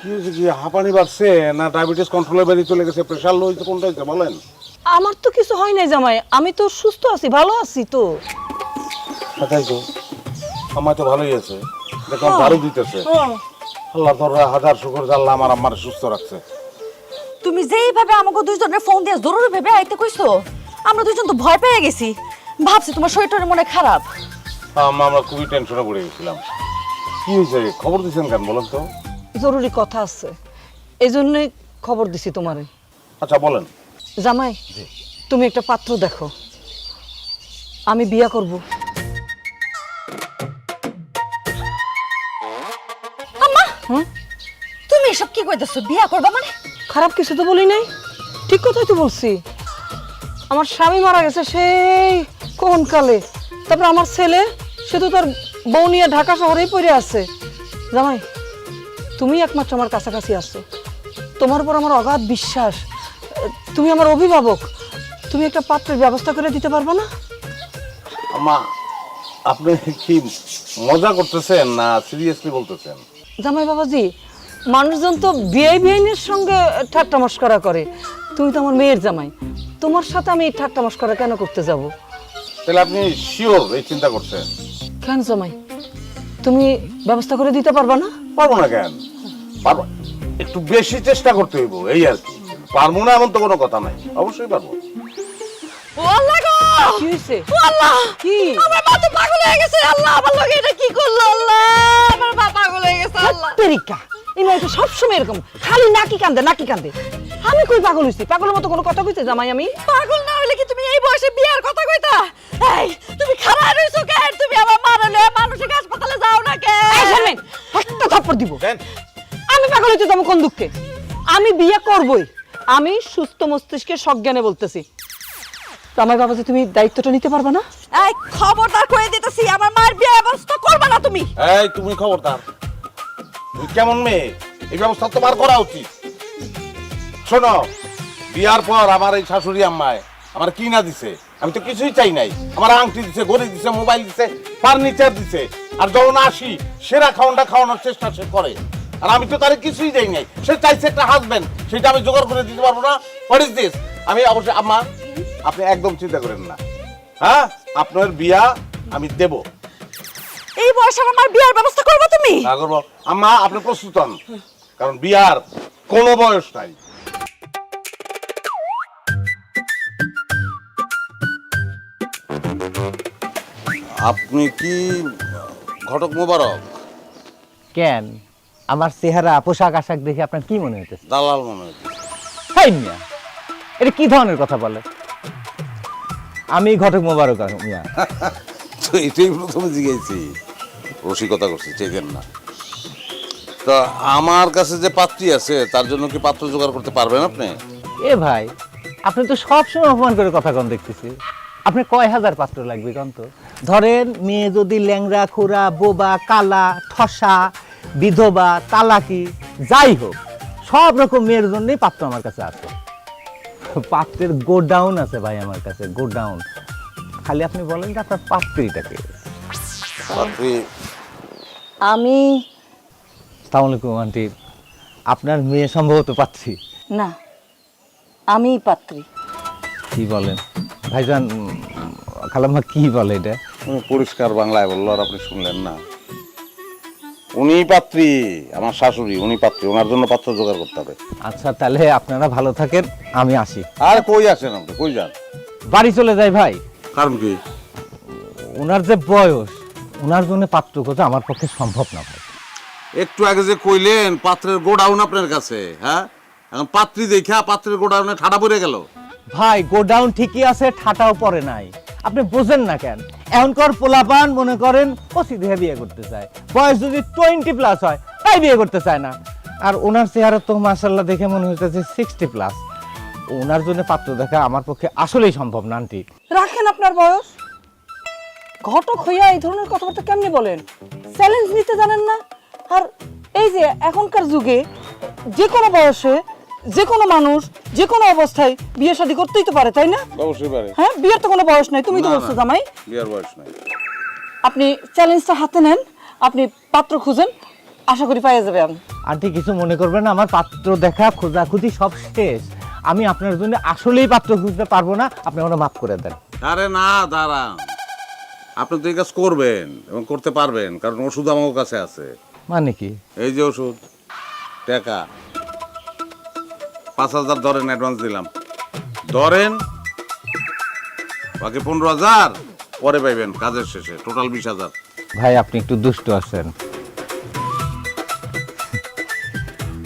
কি হয়েছে, কি হাঁপানি বাড়ছে না ডায়াবেটিস কন্ট্রোলে বেরিয়ে চলে গেছে, প্রেশার লো হয়েছে, কোনটা হয়েছে বলেন? আমার তো কিছু হয় নাই জামাই, আমি তো সুস্থ আছি, ভালো আছি তো। তাই তো, আমার তো ভালোই আছে, দেখলাম দারু দিতেছে। আল্লাহ তোরা হাজার শুকর যে আল্লাহ আমার আম্মার সুস্থ রাখছে। তুমি যেইভাবে আমাকে দুইজনের ফোন দিয়ে জরুরি ভেবে আইতে কইছো, আমরা দুইজন তো ভয় পেয়ে গেছি, ভাবছি তোমার শরীরটার মনে খারাপ। আমরা খুবই টেনশনে পড়ে গেছিলাম। কি হয়েছে, খবর দিচ্ছেন কেন বলেন তো? জরুরি কথা আছে, এই জন্যই খবর দিছি তোমারে। আচ্ছা বলেন। জামাই, তুমি একটা পাত্র দেখো, আমি বিয়া করব। আম্মা, তুমি এসব কি কইতেছো? বিয়া করবা মানে? খারাপ কিছু তো বলি নাই, ঠিক কথাই তো বলছি। আমার স্বামী মারা গেছে সেই কোন কালে, তারপর আমার ছেলে সে তো তার বউ নিয়ে ঢাকা শহরেই পড়ে আছে। জামাই, তুমি একমাত্র আমার কাছাকাছি আসছো, তোমার উপর আমার অগাধ বিশ্বাস, তুমি আমার অভিভাবক, তুমি একটা পাত্রের ব্যবস্থা করে দিতে পারবে না? আম্মা, আপনি কি মজা করতেছেন না সিরিয়াসলি বলতেছেন? জামাই বাবাজি, মানুষজন তো বিআইনের সঙ্গে ঠাট্টা মস্করা করে, তুমি তো আমার মেয়ের জামাই, তোমার সাথে আমি ঠাট্টা মস্করা কেন করতে যাব? তাহলে আপনি শিওর এই চিন্তা করছেন? কেন জামাই, তুমি ব্যবস্থা করে দিতে পারবা না? পারবো না কেন, পারবো, একটু বেশি চেষ্টা করতে হইব এই আর কি। পারবো না এমন তো কোনো কথা নাই, অবশ্যই পারবো। ও আল্লাহ গো, কি হয়েছে? ও আল্লাহ, কি? আমার মা তো পাগল হয়ে গেছে। আল্লাহ, আমার লগে এটা কি করলো? আল্লাহ, আমার মা পাগল হয়ে গেছে। আল্লাহ, তেরিকা, এই মেয়ে তো সবসময় এরকম, খালি নাকি কান্দে নাকি কান্দে। আমি কই পাগল হইছি? পাগলের মতো কোনো কথা কইতে জামাই আমি? পাগল না হইলে কি তুমি এই বয়সে বিয়ার কথা কইতা? এই, তুমি খারাপ হইছো কেন? তুমি আমার মারলে মানসিক হাসপাতালে যাও না কেন? এই শারমিন, একটা থাপ্পড় দিব। দেন। আমি পাগল হইতে যাবো কোন দুঃখে? আমি বিয়ে করবই, আমি সুস্থ মস্তিষ্কে সজ্ঞানে বলতেছি। জামাই বাবাজি, তুমি দায়িত্বটা নিতে পারবে না? এই, খবরদার কইে দিতেছি, আমার মার বিয়ের ব্যবস্থা করবা না তুমি। এই তুমি খবরদার, তুমি কেমন মেয়ে, এই ব্যবস্থা তোমার করা উচিত। শোনো, বিয়ার পর আমার এই শাশুড়ি আম্মায় আমার কি না দিছে, আমি তো কিছুই চাই নাই। আমার আংটি দিছে, ঘড়ি দিছে, মোবাইল দিছে, ফার্নিচার দিছে, আর যখন আসি সেরা খাওয়ানটা খাওয়ানোর চেষ্টা সে করে, আর আমি তো তারে কিছুই দেই নাই। সে চাইছে একটা হাজবেন্ড, সেটা আমি জোগাড় করে দিতে পারবো না। What is this? আমি অবশ্যই, আম্মা আপনি একদম চিন্তা করেন না, হ্যাঁ আপনার বিয়া আমি দেব। এই বয়সে আমার বিয়ার ব্যবস্থা করবা তুমি? না করবো। আম্মা আপনি প্রস্তুত হন, কারণ বিয়ার কোনো বয়স নাই। আপনি কি ঘটক মোবারক? কেন, আমার চেহারা পোশাক আশাক দেখে আপনার কি মনে হইতেছে? দালাল মনে হচ্ছে। হাই মিয়া, এটা কি ধরনের কথা বলে? আমি ঘটক মোবারক মিয়া। তো এটাই প্রথমে জিজ্ঞেসি, রসিকতা করছি, চেকেন না। তা আমার কাছে যে পাত্রী আছে তার জন্য কি পাত্র জোগাড় করতে পারবেন আপনি? এ ভাই, আপনি তো সবসময় অপমান করে কথা কন দেখতেছি। আপনি কয় হাজার পাত্র লাগবে কন তো? ধরেন, মেয়ে যদি ল্যাংড়া, খোড়া, বোবা, কালা, ঠসা, বিধবা, তালাকি, যাই হোক, সব রকম মেয়ের জন্যই পাত্র আমার কাছে আছে। পাত্রের গোডাউন আছে ভাই আমার কাছে, গোডাউন। খালি আপনি বলেন যে আপনার পাত্রীটাকে। পাত্রী? আমি আসসালামু আলাইকুম আন্টি, আপনার মেয়ে সম্ভবত পাত্রী? না, আমি পাত্রী। কি বলেন ভাইজান? খালাম্মা কি বলে এটা? পরিষ্কার বাংলায় বললো আর আপনি শুনলেন না? উনি পাত্রী, আমার শাশুড়ি, উনি পাত্রী, ওনার জন্য পাত্র জোগাড় করতে হবে। আচ্ছা, তাহলে আপনারা ভালো থাকেন, আমি আসি। আর কই আছেন আপনি, কই যান? বাড়ি চলে যাই ভাই। কারণ কি? ওনার যে বয়স, ওনার জন্য পাত্র খোঁজা আমার পক্ষে সম্ভব না ভাই। একটু আগে যে কইলেন পাত্রের গোডাউন আপনার কাছে, হ্যাঁ? এখন পাত্রী দেখা পাত্রের গোডাউনে ঠাডা পড়ে গেল। ভাই, গোডাউন ঠিকই আছে, ঠাটাও পরে নাই। আপনি বোঝেন না কেন? এখনকার পোলাপান মনে করেন কচি দেহে বিয়ে করতে চায়, বয়স যদি 20+ হয় তাই বিয়ে করতে চায় না। আর ওনার চেহারা তো মাশাআল্লাহ দেখে মনে হচ্ছে 60+। ওনার জন্য পাত্র দেখা আমার পক্ষে আসলেই সম্ভব না আন্টি। রাখেন আপনার বয়স, ঘটক হইয়া এই ধরনের কথাবার্তা কেমনি বলেন? চ্যালেঞ্জ নিতে জানেন না? আর এই যে এখনকার যুগে যে কোনো বয়সে যে কোনো মানুষ যে কোনো অবস্থায় বিয়ে শাদী করতেই তো পারে, তাই না? অবশ্যই পারে। হ্যাঁ, বিয়ের তো কোনো বয়স নাই, তুমি তো না, বলছো না। জামাই। বিয়ার বয়স নাই। আপনি চ্যালেঞ্জটা হাতে নেন, আপনি পাত্র খুঁজেন, আশা করি পাইয়া যাবেন। আন্টি কিছু মনে করবেন না, আমার পাত্র দেখা খোঁজাখুঁজি সব শেষ। আমি আপনার জন্য আসলেই পাত্র খুঁজতে পারবো না, আপনি ওটা মাফ করে দেন। আরে না দাঁড়া, আপনি তো এই কাজ করবেন এবং করতে পারবেন, কারণ ওষুধ আমার কাছে আছে। মানে কি? এই যে ওষুধ, টাকা 5,000 ধরেন, অ্যাডভান্স দিলাম, ধরেন। বাকি 15,000 পরে পাইবেন কাজের শেষে, টোটাল 20,000। ভাই আপনি একটু দুষ্ট আছেন।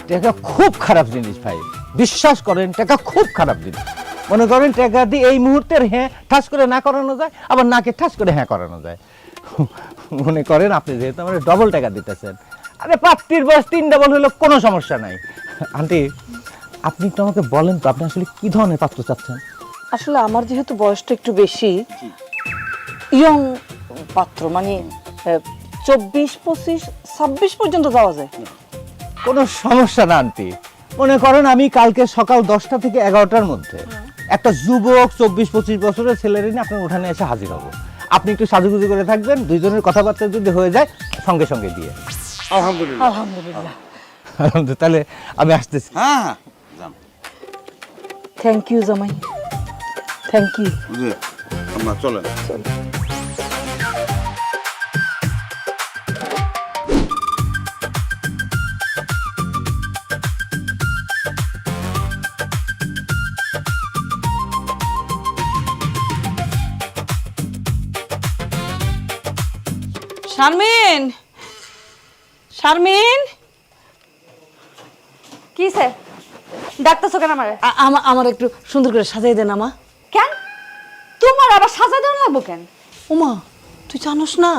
টাকা খুব খারাপ জিনিস ভাই, বিশ্বাস করেন টাকা খুব খারাপ জিনিস। মনে করেন টাকা দিয়ে এই মুহূর্তের হ্যাঁ ঠাস করে না করানো যায়, আবার নাকে ঠাস করে হ্যাঁ করানো যায়। মনে করেন আপনি যেহেতু আমার ডবল টাকা দিতেছেন, আরে পাত্রীর বয়স 3 ডবল হলো কোনো সমস্যা নাই। আন্টি আপনি একটু আমাকে বলেন তো, আপনি আসলে কি ধরনের পাত্র চাচ্ছেন? আসলে আমার যেহেতু বয়সটা একটু বেশি, ইয়ং পাত্র, মানে 24, 25, 26 পর্যন্ত যাওয়া যায়। কোনো সমস্যা না আন্টি। মনে করেন আমি কালকে সকাল 10টা থেকে 11টার মধ্যে একটা যুবক 24-25 বছরের ছেলের নিয়ে আপনার উঠানে এসে হাজির হব। আপনি একটু সাজুগুজু করে থাকবেন, দুইজনের কথাবার্তা যদি হয়ে যায় সঙ্গে সঙ্গে দিয়ে। আলহামদুলিল্লাহ। আলহামদুলিল্লাহ। তাহলে আমি আসতেছি। হ্যাঁ হ্যাঁ, যান। থ্যাংক ইউ জামাই, থ্যাংক ইউ। জি, আমরা চলেন। শারমিন, শারমিন, কিসে ডাকতেছো কেন আমারে? আমার একটু সুন্দর করে সাজাই দেন আমা। কেন তোমার আবার সাজা দেওয়া লাগবো কেন? ওমা, তুই জানোস না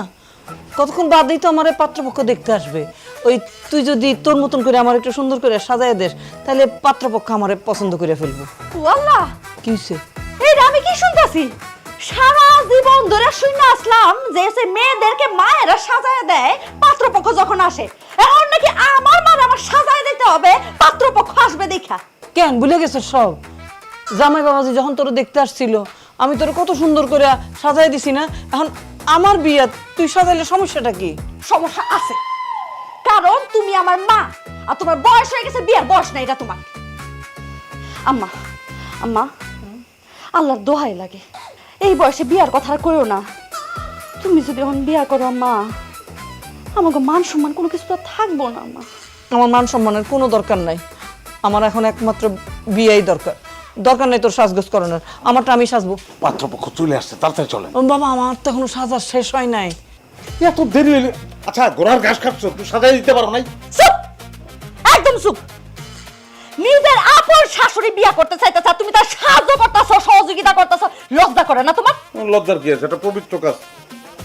কতক্ষণ বাদেই তো আমার পাত্রপক্ষ দেখতে আসবে। ওই তুই যদি তোর মতন করে আমার একটু সুন্দর করে সাজাই দেস, তাহলে পাত্রপক্ষ আমারে পছন্দ করে ফেলবো। ও আল্লাহ, কি হইছে? এইটা আমি কি শুনতাছি? সারা জীবন ধরে শুনে আসলাম যে সে মেয়েদেরকে মায়েরা সাজায় দেয় পাত্রপক্ষ যখন আসে, এখন নাকি আমার মা আমার সাজায় দিতে হবে পাত্রপক্ষ আসবে দেখা। কেন ভুলে গেছ সব? জামাই বাবাজি যখন তোর দেখতে আসছিল, আমি তোর কত সুন্দর করে সাজাই দিছি না? এখন আমার বিয়া তুই সাজাইলে সমস্যাটা কি? সমস্যা আছে, কারণ তুমি আমার মা আর তোমার বয়স হয়ে গেছে, বিয়ার বয়স না এটা তোমার। আম্মা, আম্মা, আল্লাহর দোহাই লাগে, এই বয়সে বিয়ার কথা আর কইও না। তুমি যদি এখন বিয়া করো আম্মা, আমাকে মান সম্মান কোনো কিছু তো আর থাকবো না আম্মা। আমার মান সম্মানের কোনো দরকার নাই, আমার এখন একমাত্র বিয়াই দরকার। দরকার নেই তোর সাজগোজ করানোর, আমারটা আমি সাজবো। পাত্রপক্ষ চলে আসছে, তাড়াতাড়ি চলেন। ও বাবা, আমার তো এখনো সাজা শেষ হয় নাই। এত দেরি হইলে? আচ্ছা, ঘোড়ার ঘাস খাচ্ছ, তুই সাজাই দিতে পারো নাই? চুপ, একদম চুপ। নিজের আপন শাশুড়ি বিয়া করতে চাইতেছ, তুমি তার সাহায্য করতেছো, সহযোগিতা করতেছো, লজ্জা করে না তোমার? লজ্জার কি আছে? এটা পবিত্র কাজ,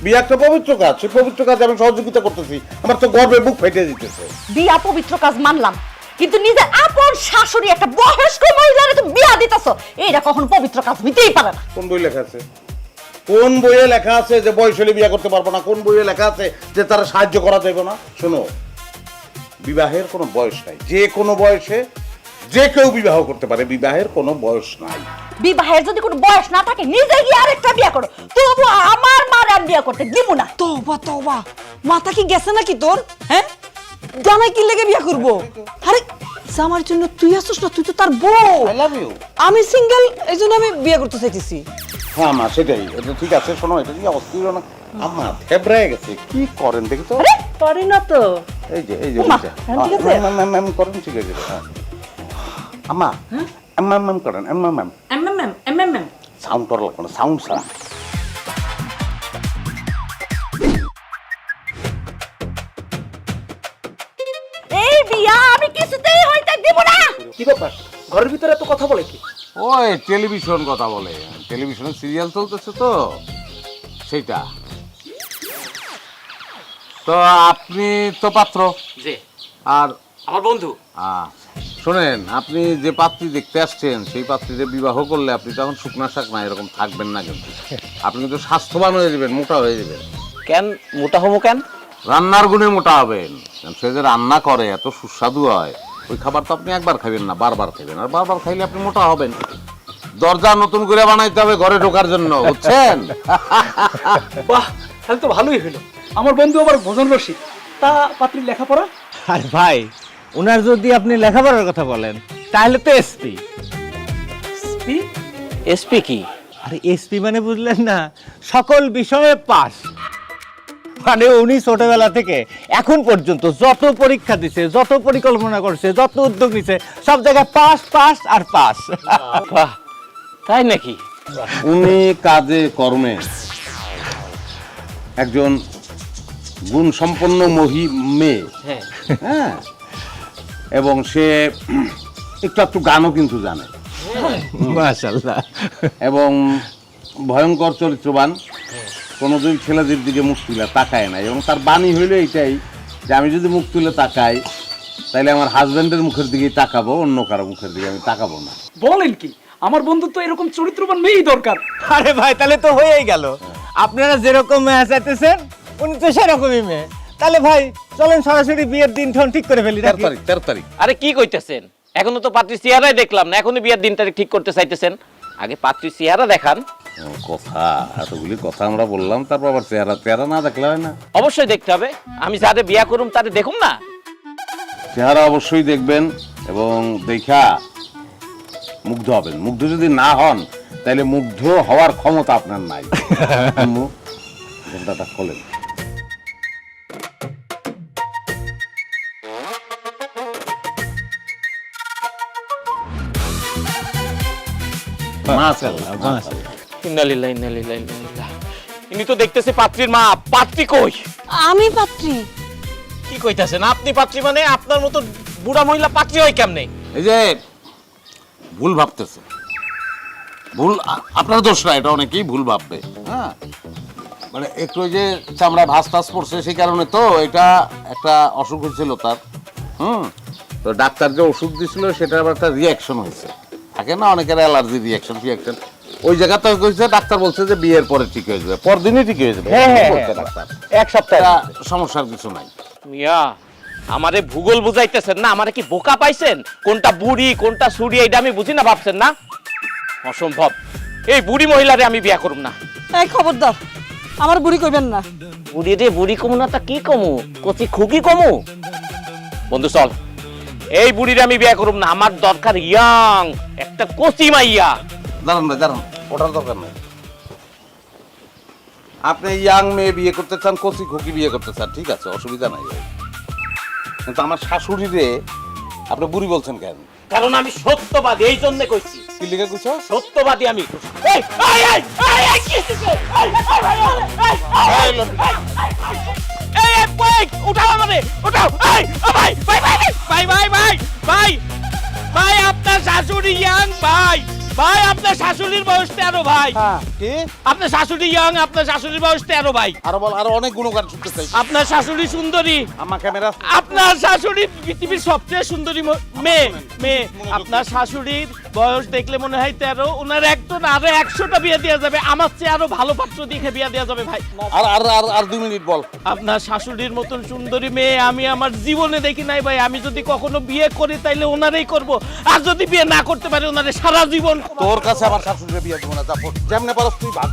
বিয়ে একটা পবিত্র কাজ, সেই পবিত্র কাজে আমি সহযোগিতা করতেছি, আমার তো গর্বে বুক ফেটে দিতেছে। বিয়া পবিত্র কাজ মানলাম, কিন্তু নিজের আপন শাশুড়ি একটা বয়স্ক মহিলারে তুমি বিয়া দিতেছো, এইটা কখনো পবিত্র কাজ হইতেই পারে না। কোন বই লেখা আছে? কোন বইয়ে লেখা আছে যে বয়স হলে বিয়ে করতে পারবো না? কোন বইয়ে লেখা আছে যে তারা সাহায্য করা যাবে না? শোনো, বিবাহের কোনো বয়স নাই, যে কোনো বয়সে যে কেউ বিবাহ করতে পারে, বিবাহের কোনো বয়স নাই। বিবাহের যদি কোনো বয়স না থাকে, নিজে গিয়ে আরেকটা বিয়া করো, তবু আমার মার আমি বিয়া করতে দিব না। তোবা তোবা, মাথা কি গেছে নাকি তোর? হ্যাঁ, জামাই কি লেগে বিয়া করবো? আরে জামার জন্য তুই আসছিস না, তুই তো তার বউ। I love you. আমি সিঙ্গেল, এই জন্য আমি বিয়ে করতে চাইতেছি। হ্যাঁ মা, সেটাই, এটা ঠিক আছে। শোনো, এটা কি অস্থির না? আমার থেবড়ায় গেছে, কি করেন দেখি তো। পারি না তো। এই যে এই যে ওমা, বুঝছে। ঠিক আছে? ম্যাম করেন, ঠিক আছে। হ্যাঁ আম্মা, ম্যাম করেন, ম্যাম সাউন্ড করা লাগবে না, সাউন্ড ছাড়া। এই বিয়া আমি কিছুতেই হইতে দিব না। কি ব্যাপার, ঘরের ভিতরে এত কথা বলে কি? ওই টেলিভিশন কথা বলে, টেলিভিশনে সিরিয়াল চলতেছে তো সেইটা। তো আপনি তো পাত্র, যে আর আমার বন্ধু। শোনেন, আপনি যে পাত্রী দেখতে আসছেন সেই পাত্রীকে বিবাহ করলে আপনি তখন শুকনা শাক না এরকম থাকবেন না, কিন্তু আপনি কিন্তু স্বাস্থ্যবান হয়ে যাবেন, মোটা হয়ে যাবেন। কেন মোটা হবো কেন? রান্নার গুণে মোটা হবেন, কারণ সে যে রান্না করে এত সুস্বাদু হয়, ওই খাবার তো আপনি একবার খাবেন না, বারবার খাবেন, আর বারবার খাইলে আপনি মোটা হবেন। দরজা নতুন করে বানাইতে হবে ঘরে ঢোকার জন্য, বুঝছেন? বাহ, তাহলে তো ভালোই হলো। আমার বন্ধু আবার ভোজন রসিক, তা পাত্রীর লেখাপড়া? আর ভাই ওনার যদি আপনি লেখাপড়ার কথা বলেন তাহলে তো এসপি। এসপি কি? আরে এসপি মানে বুঝলেন না, সকল বিষয়ে পাস। মানে উনি ছোটবেলা থেকে এখন পর্যন্ত যত পরীক্ষা দিছে, যত পরিকল্পনা করছে, যত উদ্যোগ নিছে, সব জায়গায় পাস পাস আর পাস। বাহ, তাই নাকি? উনি কাজে কর্মে একজন গুণ সম্পন্ন মেয়ে, হ্যাঁ। হ্যাঁ, এবং সে একটু একটু গানও কিন্তু জানে মাশাআল্লাহ। এবং ভয়ঙ্কর চরিত্রবান, কোনোদিন ছেলেদের দিকে মুখ তুলে তাকায় না। এবং তার বাণী হইল এইটাই যে আমি যদি মুখ তুলে তাকাই তাহলে আমার হাজবেন্ডের মুখের দিকেই তাকাবো, অন্য কারো মুখের দিকে আমি তাকাবো না। বলেন কি? আমার বন্ধু তো এরকম চরিত্রবান মেয়েই দরকার। আরে ভাই তাহলে তো হয়েই গেল। আপনারা যেরকম মেয়ে চাইতেছেন উনি তো সেরকমই মেয়ে। তাহলে ভাই চলেন সরাসরি বিয়ের দিন ঠন ঠিক করে ফেলি। 13 তারিখ। আরে কি কইতেছেন? এখনো তো পাত্রীর চেহারাই দেখলাম না, এখনই বিয়ের দিন তারিখ ঠিক করতে চাইতেছেন? আগে পাত্রীর চেহারা দেখান। কথা, এতগুলি কথা আমরা বললাম, তারপর আবার চেহারা না দেখলে হয় না? অবশ্যই দেখতে হবে। আমি যাদের বিয়া করুম তাদের দেখুন না। চেহারা অবশ্যই দেখবেন এবং দেখা মুগ্ধ হবেন। মুগ্ধ যদি না হন তাহলে মুগ্ধ হওয়ার ক্ষমতা আপনার নাই। আম্মু, ঘন্টাটা খোলেন। মাশাআল্লাহ, মাশাআল্লাহ। ইন্নালিল্লাহ ইন্নালিল্লাহ ইন্নালিল্লাহ। ইনি তো দেখতেছে পাত্রীর মা। পাত্রী কই? আমি পাত্রী? কি কইতাছেন? আপনি পাত্রী মানে আপনার মতো বুড়া মহিলা পাত্রী হয় কেমনে? এই যে ভুল ভাবতেছে, ভুল আপনার দোষ না, এটা অনেকেই ভুল ভাববে। হ্যাঁ, মানে একটু ওই যে চামড়া ভাঁজ টাস পড়ছে সেই কারণে তো এটা একটা অসুখ হয়েছিল তার। তো ডাক্তার যে ওষুধ দিছিল সেটার আবার একটা রিয়াকশন হয়েছে, থাকে না অনেকের অ্যালার্জি রিয়াকশন। ওই জায়গাতে কইছে, ডাক্তার বলছে যে বিয়ের পরে ঠিক হয়ে যাবে, পরদিনই ঠিক হয়ে যাবে। বলছে ডাক্তার, এক সপ্তাহ এটা সমস্যার কিছু নাই। মিয়া, আমারে ভূগোল বুঝাইতেছেন না? আমারে কি বোকা পাইছেন? কোনটা বুড়ি কোনটা সুড়ি এটা আমি বুঝি না ভাবছেন না? অসম্ভব। এই বুড়ি মহিলারে আমি বিয়া করুম না। এই খবরদার, আমার বুড়ি কইবেন না। বুড়ি রে, বুড়ি কমু না তা কি কমু? কচি খুকি কমু? বন্ধু চল, এই বুড়িরে আমি বিয়া করুম না। আমার দরকার ইয়াং একটা কচি মাইয়া। দাঁড়ান ভাই, দাঁড়ান, ওটার দরকার নাই। আপনি ইয়াং মেয়ে বিয়ে করতে চান, কচি খুকি বিয়ে করতে চান, ঠিক আছে, অসুবিধা নাই। কিন্তু আমার শাশুড়িরে আপনি বুড়ি বলছেন কেন? কারণ আমি সত্যবাদী, এই জন্য কইছি। কি লিখে কইছো? সত্যবাদী আমি। এই এই এই এই এই কি হইছে? এই এই ভাই, এই এই এই ভাই, উঠাও আমারে, উঠাও। এই ভাই ভাই ভাই ভাই ভাই ভাই ভাই ভাই, আপনার শাশুড়ি ইয়াং ভাই। ভাই আপনার শাশুড়ির বয়স 13 ভাই। কি? আপনার শাশুড়ি ইয়াং, আপনার শাশুড়ির বয়স 13 ভাই। আরো বল, আরো অনেক গুণগান শুনতে চাই। আপনার শাশুড়ি সুন্দরী। আমার ক্যামেরা। আপনার শাশুড়ি পৃথিবীর সবচেয়ে সুন্দরী মেয়ে। আপনার শাশুড়ির বয়স দেখলে মনে হয় 13। ওনার একটা না আরো 100টা বিয়ে দেওয়া যাবে। আমার চেয়ে আরো ভালো পাত্র দেখে বিয়ে দেওয়া যাবে ভাই। আর আর আর আর 2 মিনিট বল। আপনার শাশুড়ির মতন সুন্দরী মেয়ে আমি আমার জীবনে দেখি নাই ভাই। আমি যদি কখনো বিয়ে করি তাইলে ওনারই করব। আর যদি বিয়ে না করতে পারি ওনারে সারা জীবন। তোর কাছে আমার শাশুড়ির বিয়ে দেবো না, যা যেমনে পারস তুই ভাগ।